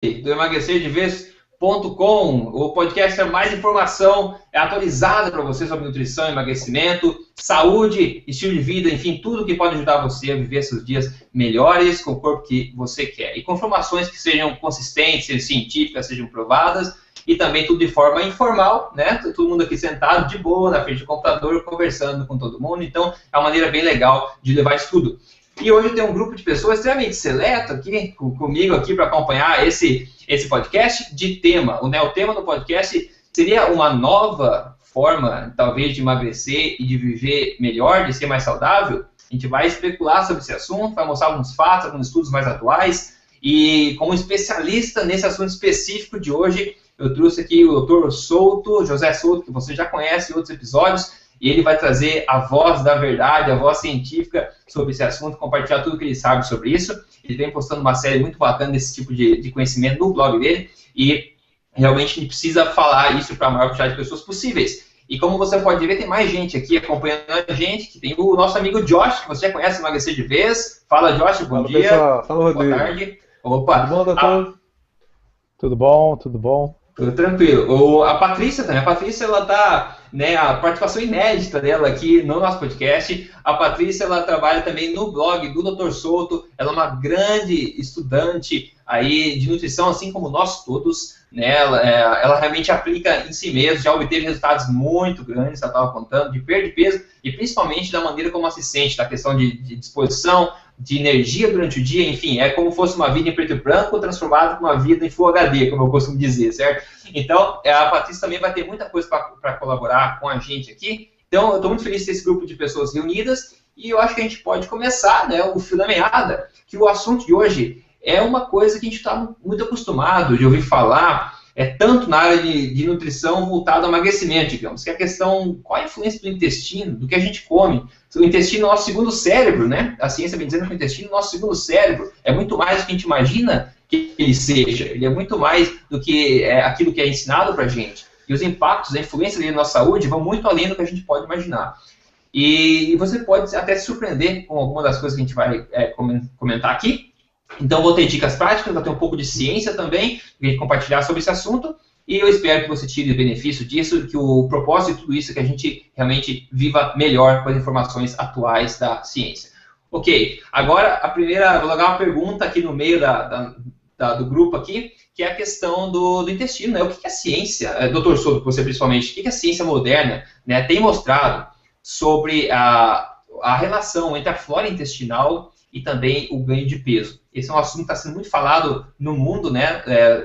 do emagrecerdevez.com, o podcast é mais informação atualizada para você sobre nutrição, emagrecimento, saúde, estilo de vida, enfim, tudo que pode ajudar você a viver seus dias melhores com o corpo que você quer. E com informações que sejam consistentes, sejam científicas, sejam provadas, e também tudo de forma informal, né? Todo mundo aqui sentado de boa na frente do computador, conversando com todo mundo. Então, é uma maneira bem legal de levar isso tudo. E hoje tem um grupo de pessoas extremamente seleto aqui, comigo aqui para acompanhar esse podcast de tema. O tema do podcast seria uma nova forma, talvez, de emagrecer e de viver melhor, de ser mais saudável. A gente vai especular sobre esse assunto, vai mostrar alguns fatos, alguns estudos mais atuais. E como especialista nesse assunto específico de hoje, eu trouxe aqui o Dr. Souto, José Souto, que você já conhece em outros episódios, e ele vai trazer a voz da verdade, a voz científica sobre esse assunto, compartilhar tudo que ele sabe sobre isso. Ele vem postando uma série muito bacana desse tipo de conhecimento no blog dele, e realmente a gente precisa falar isso para a maior quantidade de pessoas possíveis. E como você pode ver, tem mais gente aqui acompanhando a gente, que tem o nosso amigo Josh, que você já conhece, Emagrecer de Vez. Fala, Josh, bom dia. Pessoal. Fala, Rodrigo. Boa tarde. Opa. Tudo bom, doutor? Tudo bom, tudo bom. Tudo tranquilo. A Patrícia também. A Patrícia, ela tá, né, a participação inédita dela aqui no nosso podcast. A Patrícia, ela trabalha também no blog do Dr. Souto. Ela é uma grande estudante aí de nutrição, assim como nós todos, né? Ela realmente aplica em si mesma, já obteve resultados muito grandes, ela estava contando, de perda de peso e principalmente da maneira como ela se sente, da questão de disposição, de energia durante o dia, enfim, é como se fosse uma vida em preto e branco transformada em uma vida em Full HD, como eu costumo dizer, certo? Então, a Patrícia também vai ter muita coisa para colaborar com a gente aqui. Então, eu estou muito feliz de ter esse grupo de pessoas reunidas e eu acho que a gente pode começar, né, o fio da meada, que o assunto de hoje é uma coisa que a gente está muito acostumado de ouvir falar, tanto na área de nutrição voltada ao emagrecimento, digamos, que é a questão, qual a influência do intestino, do que a gente come. O intestino é o nosso segundo cérebro, né? A ciência vem dizendo que o intestino é o nosso segundo cérebro, é muito mais do que a gente imagina que ele seja, ele é muito mais do que aquilo que é ensinado para a gente. E os impactos, a influência dele na nossa saúde vão muito além do que a gente pode imaginar. E você pode até se surpreender com alguma das coisas que a gente vai comentar aqui. Então, vou ter dicas práticas, vou ter um pouco de ciência também, para compartilhar sobre esse assunto, e eu espero que você tire benefício disso, que o propósito de tudo isso é que a gente realmente viva melhor com as informações atuais da ciência. Ok, agora vou jogar uma pergunta aqui no meio do grupo aqui, que é a questão do intestino, né? O que a ciência, Dr. Souto, você principalmente, o que a ciência moderna, né, tem mostrado sobre a relação entre a flora intestinal e também o ganho de peso? Esse é um assunto que está sendo muito falado no mundo, né,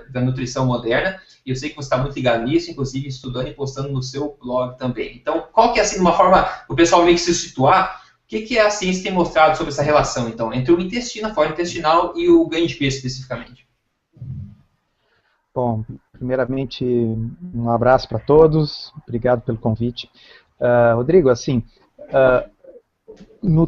da nutrição moderna, e eu sei que você está muito ligado nisso, inclusive estudando e postando no seu blog também. Então, qual que é, assim, de uma forma, o pessoal meio que se situar, o que a ciência tem mostrado sobre essa relação, então, entre o intestino, a flora intestinal e o ganho de peso especificamente? Bom, primeiramente, um abraço para todos, obrigado pelo convite. Rodrigo, assim,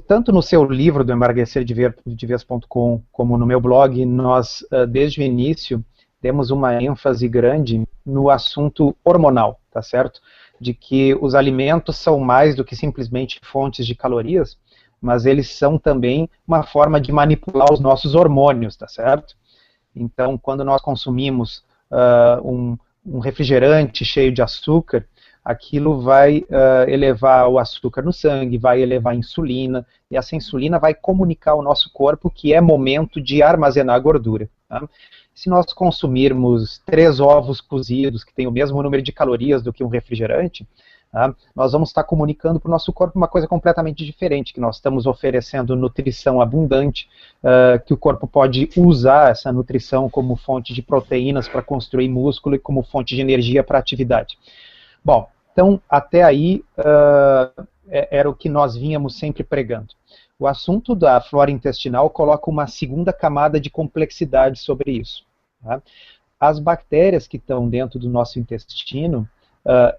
tanto no seu livro do emagrecerdevez.com como no meu blog, nós, desde o início, demos uma ênfase grande no assunto hormonal, tá certo? De que os alimentos são mais do que simplesmente fontes de calorias, mas eles são também uma forma de manipular os nossos hormônios, tá certo? Então, quando nós consumimos um refrigerante cheio de açúcar, aquilo vai elevar o açúcar no sangue, vai elevar a insulina, e essa insulina vai comunicar ao nosso corpo que é momento de armazenar gordura. Tá? Se nós consumirmos 3 ovos cozidos, que têm o mesmo número de calorias do que um refrigerante, tá? Nós vamos estar comunicando para o nosso corpo uma coisa completamente diferente, que nós estamos oferecendo nutrição abundante, que o corpo pode usar essa nutrição como fonte de proteínas para construir músculo e como fonte de energia para a atividade. Bom, então, até aí, era o que nós vínhamos sempre pregando. O assunto da flora intestinal coloca uma segunda camada de complexidade sobre isso. Tá? As bactérias que estão dentro do nosso intestino,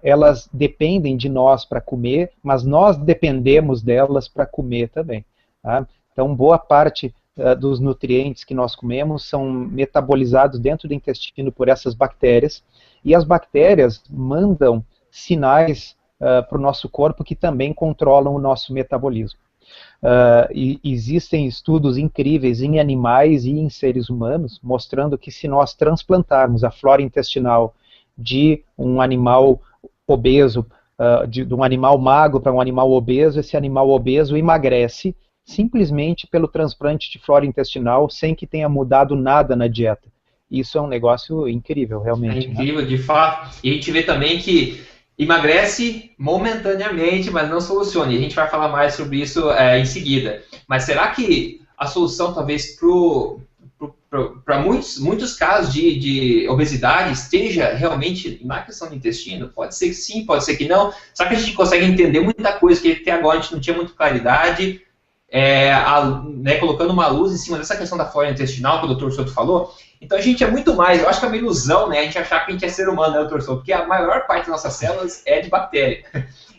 elas dependem de nós para comer, mas nós dependemos delas para comer também. Tá? Então, boa parte dos nutrientes que nós comemos são metabolizados dentro do intestino por essas bactérias, e as bactérias mandam sinais para o nosso corpo que também controlam o nosso metabolismo. E existem estudos incríveis em animais e em seres humanos, mostrando que se nós transplantarmos a flora intestinal de um animal obeso, de um animal magro para um animal obeso, esse animal obeso emagrece simplesmente pelo transplante de flora intestinal, sem que tenha mudado nada na dieta. Isso é um negócio incrível, realmente. É incrível, né? De fato. E a gente vê também que emagrece momentaneamente, mas não soluciona. E a gente vai falar mais sobre isso em seguida. Mas será que a solução, talvez, para muitos casos de obesidade esteja realmente na questão do intestino? Pode ser que sim, pode ser que não. Só que a gente consegue entender muita coisa que até agora a gente não tinha muita claridade, colocando uma luz em cima dessa questão da flora intestinal que o Dr. Souto falou. Então a gente é muito mais, eu acho que é uma ilusão, né, a gente achar que a gente é ser humano, né, Dr. Souto? Porque a maior parte das nossas células é de bactéria.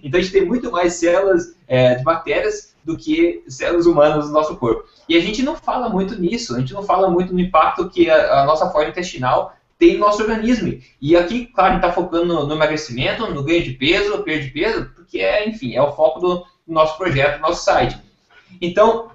Então a gente tem muito mais células de bactérias do que células humanas no nosso corpo. E a gente não fala muito nisso, a gente não fala muito no impacto que a nossa flora intestinal tem no nosso organismo. E aqui, claro, a gente está focando no emagrecimento, no ganho de peso, perda de peso, porque enfim, é o foco do nosso projeto, do nosso site. Então,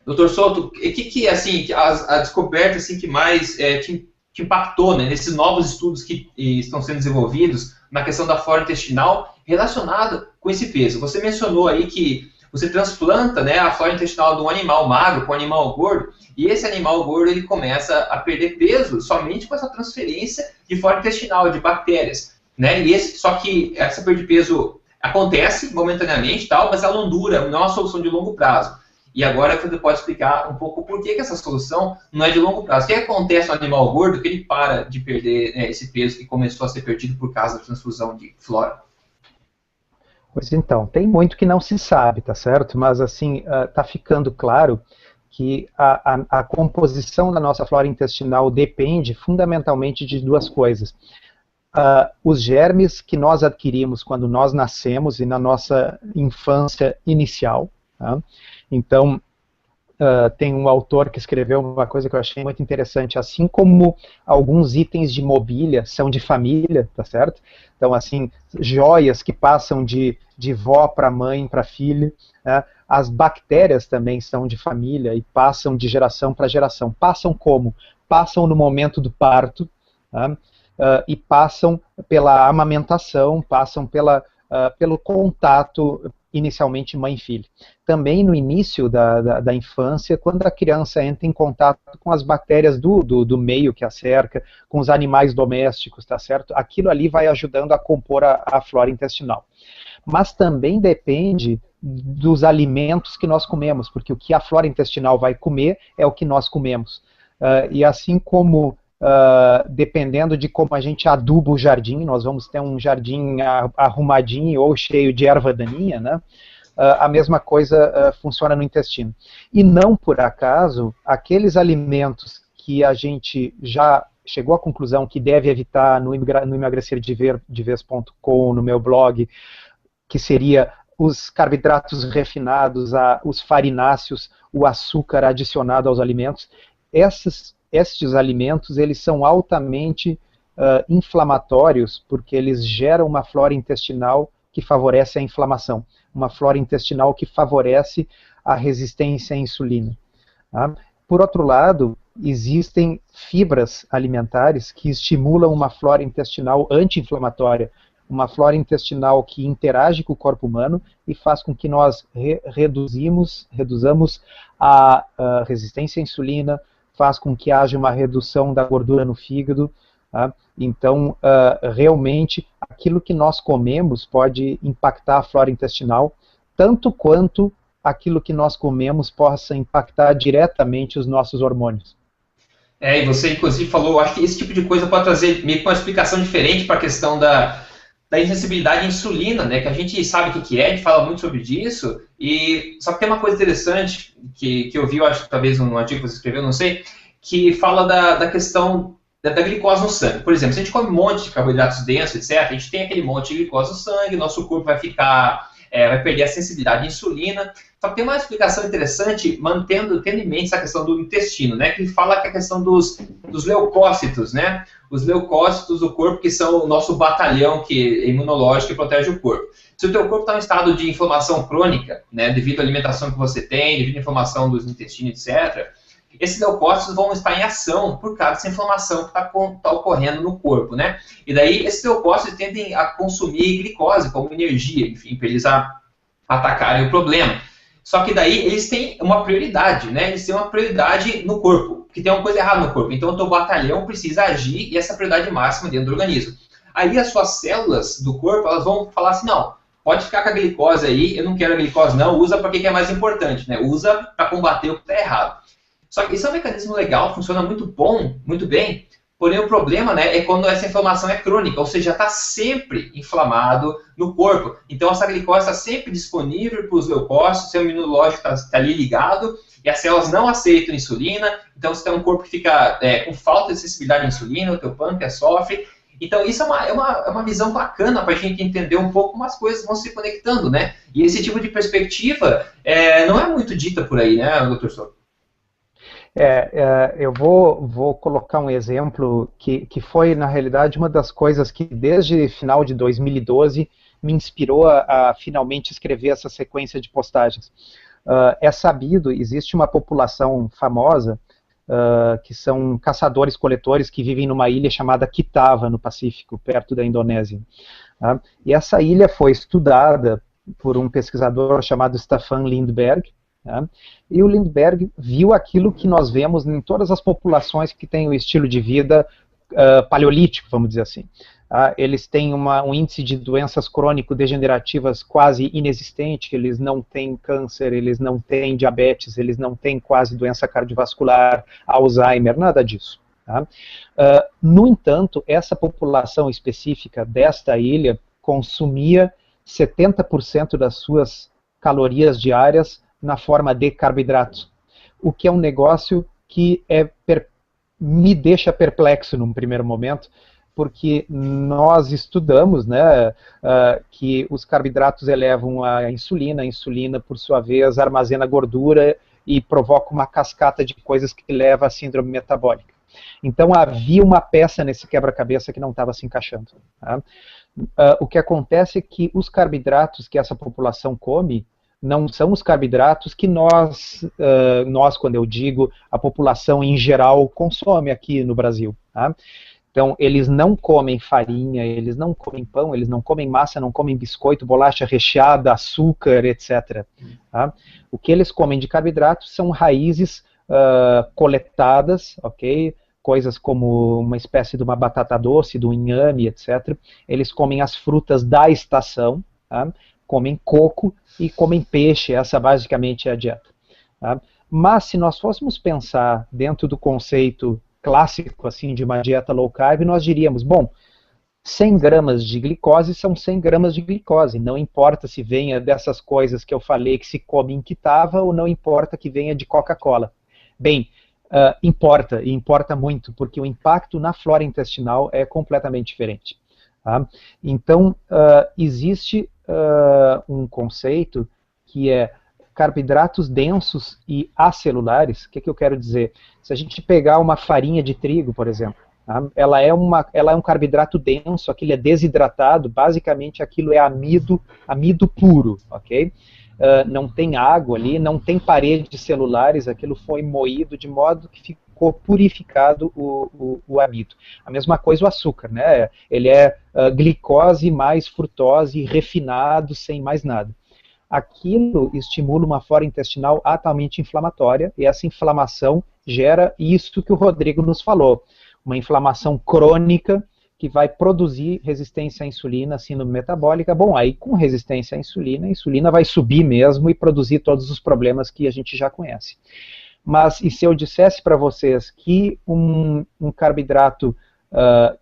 Dr. Souto, o que assim, a descoberta assim, que mais te impactou, né, nesses novos estudos que estão sendo desenvolvidos na questão da flora intestinal relacionada com esse peso? Você mencionou aí que você transplanta, né, a flora intestinal de um animal magro para um animal gordo, e esse animal gordo ele começa a perder peso somente com essa transferência de flora intestinal, de bactérias, né? Só que essa perda de peso acontece momentaneamente, tal, mas ela não dura, não é uma solução de longo prazo. E agora você pode explicar um pouco por que essa solução não é de longo prazo. O que acontece no animal gordo que ele para de perder esse peso que começou a ser perdido por causa da transfusão de flora? Pois então, tem muito que não se sabe, tá certo? Mas assim, tá ficando claro que a composição da nossa flora intestinal depende fundamentalmente de duas coisas. Os germes que nós adquirimos quando nós nascemos e na nossa infância inicial, tá? Então, tem um autor que escreveu uma coisa que eu achei muito interessante, assim como alguns itens de mobília são de família, tá certo? Então, assim, joias que passam de vó para mãe, para filha, né? As bactérias também são de família e passam de geração para geração. Passam como? Passam no momento do parto, tá? E passam pela amamentação, passam pelo contato inicialmente mãe e filho. Também no início da infância, quando a criança entra em contato com as bactérias do meio que a cerca, com os animais domésticos, tá certo? Aquilo ali vai ajudando a compor a flora intestinal. Mas também depende dos alimentos que nós comemos, porque o que a flora intestinal vai comer é o que nós comemos. E assim como dependendo de como a gente aduba o jardim, nós vamos ter um jardim arrumadinho ou cheio de erva daninha, né? A mesma coisa funciona no intestino. E não por acaso, aqueles alimentos que a gente já chegou à conclusão que deve evitar no emagrecerdevez.com, no meu blog, que seria os carboidratos refinados, os farináceos, o açúcar adicionado aos alimentos, estes alimentos, eles são altamente inflamatórios, porque eles geram uma flora intestinal que favorece a inflamação, uma flora intestinal que favorece a resistência à insulina. Tá? Por outro lado, existem fibras alimentares que estimulam uma flora intestinal anti-inflamatória, uma flora intestinal que interage com o corpo humano e faz com que nós reduzamos a resistência à insulina, faz com que haja uma redução da gordura no fígado. Tá? Então, realmente, aquilo que nós comemos pode impactar a flora intestinal, tanto quanto aquilo que nós comemos possa impactar diretamente os nossos hormônios. E você, inclusive, falou, acho que esse tipo de coisa pode trazer meio que uma explicação diferente para a questão da insensibilidade à insulina, né, que a gente sabe o que é, a gente fala muito sobre isso, só que tem uma coisa interessante que eu vi, eu acho que talvez num artigo que você escreveu, não sei, que fala da questão da glicose no sangue. Por exemplo, se a gente come um monte de carboidratos densos, etc., a gente tem aquele monte de glicose no sangue, nosso corpo vai perder a sensibilidade à insulina, Só que tem uma explicação interessante, tendo em mente essa questão do intestino, né? Que fala que a questão dos leucócitos, né? Os leucócitos do corpo, que são o nosso batalhão imunológico que protege o corpo. Se o teu corpo está em estado de inflamação crônica, né? Devido à alimentação que você tem, devido à inflamação dos intestinos, etc., esses leucócitos vão estar em ação por causa dessa inflamação que está ocorrendo no corpo, né? E daí esses leucócitos tendem a consumir glicose como energia, enfim, para eles atacarem o problema. Só que daí eles têm uma prioridade, né? Eles têm uma prioridade no corpo, porque tem uma coisa errada no corpo. Então o teu batalhão precisa agir e essa prioridade máxima dentro do organismo. Aí as suas células do corpo, elas vão falar assim, não, pode ficar com a glicose aí, eu não quero a glicose não, usa para o que é mais importante, né? Usa para combater o que está errado. Só que isso é um mecanismo legal, funciona muito bem, porém o problema, né, é quando essa inflamação é crônica, ou seja, está sempre inflamado no corpo. Então essa glicose está sempre disponível para os leucócitos, o seu imunológico está ali ligado, e as células não aceitam insulina, então você tem um corpo que fica com falta de sensibilidade à insulina, o teu pâncreas sofre. Então isso é uma visão bacana para a gente entender um pouco como as coisas vão se conectando, né? E esse tipo de perspectiva não é muito dita por aí, né, doutor Souto? Eu vou colocar um exemplo que foi, na realidade, uma das coisas que, desde final de 2012, me inspirou a finalmente escrever essa sequência de postagens. É sabido, existe uma população famosa, que são caçadores-coletores que vivem numa ilha chamada Kitava, no Pacífico, perto da Indonésia. E essa ilha foi estudada por um pesquisador chamado Staffan Lindberg, e o Lindberg viu aquilo que nós vemos em todas as populações que têm o estilo de vida paleolítico, vamos dizer assim. Eles têm um índice de doenças crônico-degenerativas quase inexistente, eles não têm câncer, eles não têm diabetes, eles não têm quase doença cardiovascular, Alzheimer, nada disso. No entanto, essa população específica desta ilha consumia 70% das suas calorias diárias na forma de carboidratos, o que é um negócio que me deixa perplexo num primeiro momento, porque nós estudamos, né, que os carboidratos elevam a insulina, por sua vez, armazena gordura e provoca uma cascata de coisas que leva à síndrome metabólica. Então havia uma peça nesse quebra-cabeça que não estava se encaixando. O que acontece é que os carboidratos que essa população come não são os carboidratos que nós, quando eu digo, a população em geral consome aqui no Brasil. Então, eles não comem farinha, eles não comem pão, eles não comem massa, não comem biscoito, bolacha recheada, açúcar, etc. O que eles comem de carboidratos são raízes coletadas, ok? Coisas como uma espécie de uma batata doce, do inhame, etc. Eles comem as frutas da estação, comem coco e comem peixe, essa basicamente é a dieta. Mas se nós fôssemos pensar dentro do conceito clássico assim, de uma dieta low carb, nós diríamos, bom, 100 gramas de glicose são 100 gramas de glicose, não importa se venha dessas coisas que eu falei que se come em Kitava ou não importa que venha de Coca-Cola. Bem, importa, e importa muito, porque o impacto na flora intestinal é completamente diferente. Então, existe um conceito que é carboidratos densos e acelulares. O que eu quero dizer? Se a gente pegar uma farinha de trigo, por exemplo, ela é um carboidrato denso, aquilo é desidratado, basicamente aquilo é amido puro, ok? Não tem água ali, não tem paredes celulares, aquilo foi moído de modo que ficou purificado o amido. A mesma coisa o açúcar, né? Ele é glicose mais frutose, refinado, sem mais nada. Aquilo estimula uma flora intestinal altamente inflamatória, e essa inflamação gera isso que o Rodrigo nos falou, uma inflamação crônica que vai produzir resistência à insulina, síndrome metabólica. Bom, aí com resistência à insulina, a insulina vai subir mesmo e produzir todos os problemas que a gente já conhece. Mas, e se eu dissesse para vocês que um carboidrato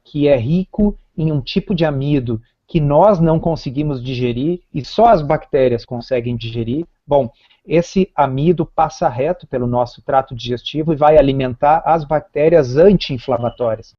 que é rico em um tipo de amido que nós não conseguimos digerir e só as bactérias conseguem digerir, bom, esse amido passa reto pelo nosso trato digestivo e vai alimentar as bactérias anti-inflamatórias.